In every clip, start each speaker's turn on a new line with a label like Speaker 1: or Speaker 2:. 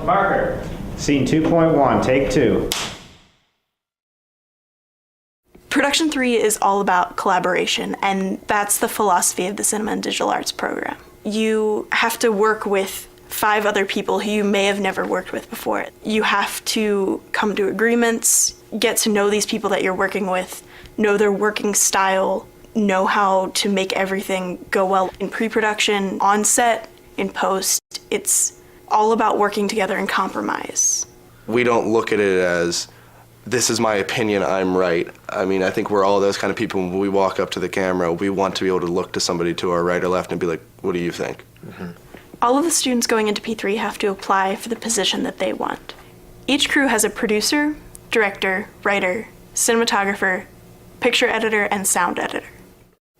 Speaker 1: Marker. Scene 2.1, take 2.
Speaker 2: Production 3 is all about collaboration, and that's the philosophy of the Cinema and Digital Arts program. You have to work with 5 other people who you may have never worked with before. You have to come to agreements, get to know these people that you're working with, know their working style, know how to make everything go well in pre-production, on set, in post. It's all about working together and compromise.
Speaker 3: We don't look at it as, this is my opinion, I'm right. I mean, I think we're all those kind of people. When we walk up to the camera, we want to be able to look to somebody to our right or left and be like, what do you think? Mm-hmm.
Speaker 2: All of the students going into P3 have to apply for the position that they want. Each crew has a producer, director, writer, cinematographer, picture editor, and sound editor.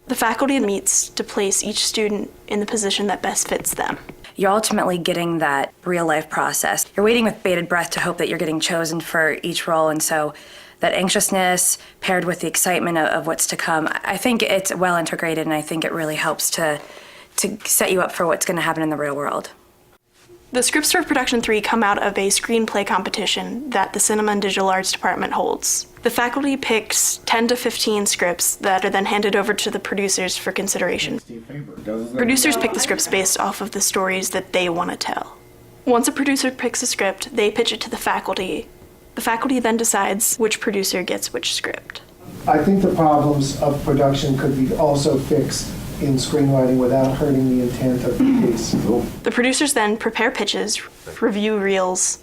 Speaker 2: The faculty meets to place each student in the position that best fits them.
Speaker 4: You're ultimately getting that real-life process. You're waiting with bated breath to hope that you're getting chosen for each role, and so that anxiousness paired with the excitement of what's to come, I think it's well integrated, and I think it really helps to set you up for what's going to happen in the real world.
Speaker 2: The scripts for Production 3 come out of a screenplay competition that the Cinema and Digital Arts department holds. The faculty picks 10 to 15 scripts that are then handed over to the producers for consideration. Producers pick the scripts based off of the stories that they want to tell. Once a producer picks a script, they pitch it to the faculty. The faculty then decides which producer gets which script.
Speaker 5: I think the problems of production could be also fixed in screenwriting without hurting the intent of the piece.
Speaker 2: The producers then prepare pitches, review reels,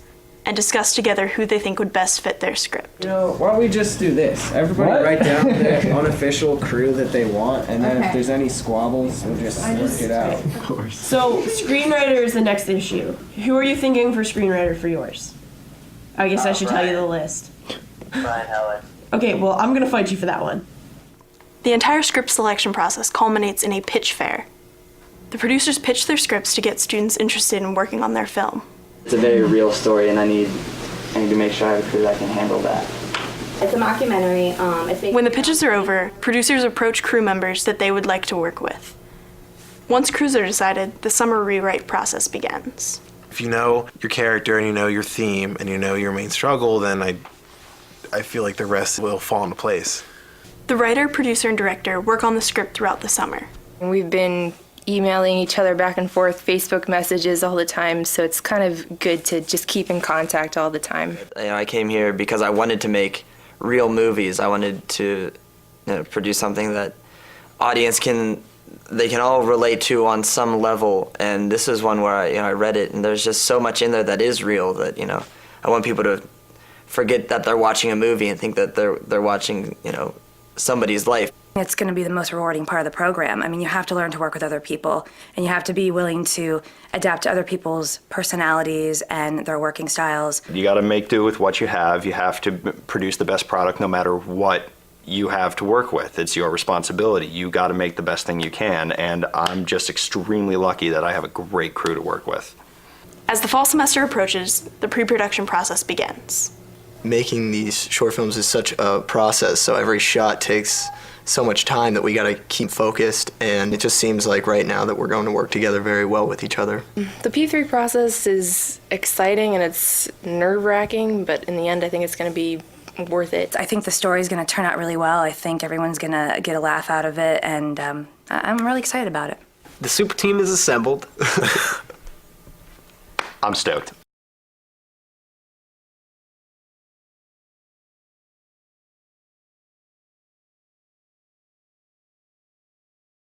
Speaker 2: and discuss together who they think would best fit their script.
Speaker 6: You know, why don't we just do this? Everybody write down the unofficial crew that they want, and then if there's any squabbles, we'll just work it out.
Speaker 7: Of course. So, screenwriter is the next issue. Who are you thinking for screenwriter for yours? I guess I should tell you the list.
Speaker 8: Brian Howard.
Speaker 7: Okay, well, I'm gonna fight you for that one.
Speaker 2: The entire script selection process culminates in a pitch fair. The producers pitch their scripts to get students interested in working on their film.
Speaker 8: It's a very real story, and I need to make sure I have a crew that can handle that.
Speaker 9: It's a mockumentary.
Speaker 2: When the pitches are over, producers approach crew members that they would like to work with. Once crews are decided, the summer rewrite process begins.
Speaker 10: If you know your character and you know your theme and you know your main struggle, then I feel like the rest will fall into place.
Speaker 2: The writer, producer, and director work on the script throughout the summer.
Speaker 11: We've been emailing each other back and forth, Facebook messages all the time, so it's kind of good to just keep in contact all the time.
Speaker 8: You know, I came here because I wanted to make real movies. I wanted to produce something that audience can all relate to on some level, and this is one where I read it, and there's just so much in there that is real that I want people to forget that they're watching a movie and think that they're watching somebody's life.
Speaker 4: It's going to be the most rewarding part of the program. I mean, you have to learn to work with other people, and you have to be willing to adapt to other people's personalities and their working styles.
Speaker 12: You got to make do with what you have. You have to produce the best product no matter what you have to work with. It's your responsibility. You got to make the best thing you can, and I'm just extremely lucky that I have a great crew to work with.
Speaker 2: As the fall semester approaches, the pre-production process begins.
Speaker 3: Making these short films is such a process, so every shot takes so much time that we got to keep focused, and it just seems like right now that we're going to work together very well with each other.
Speaker 11: The P3 process is exciting and it's nerve-wracking, but in the end I think it's going to be worth it.
Speaker 4: I think the story's going to turn out really well. I think everyone's going to get a laugh out of it, and I'm really excited about it.
Speaker 6: The super team is assembled.
Speaker 12: I'm stoked.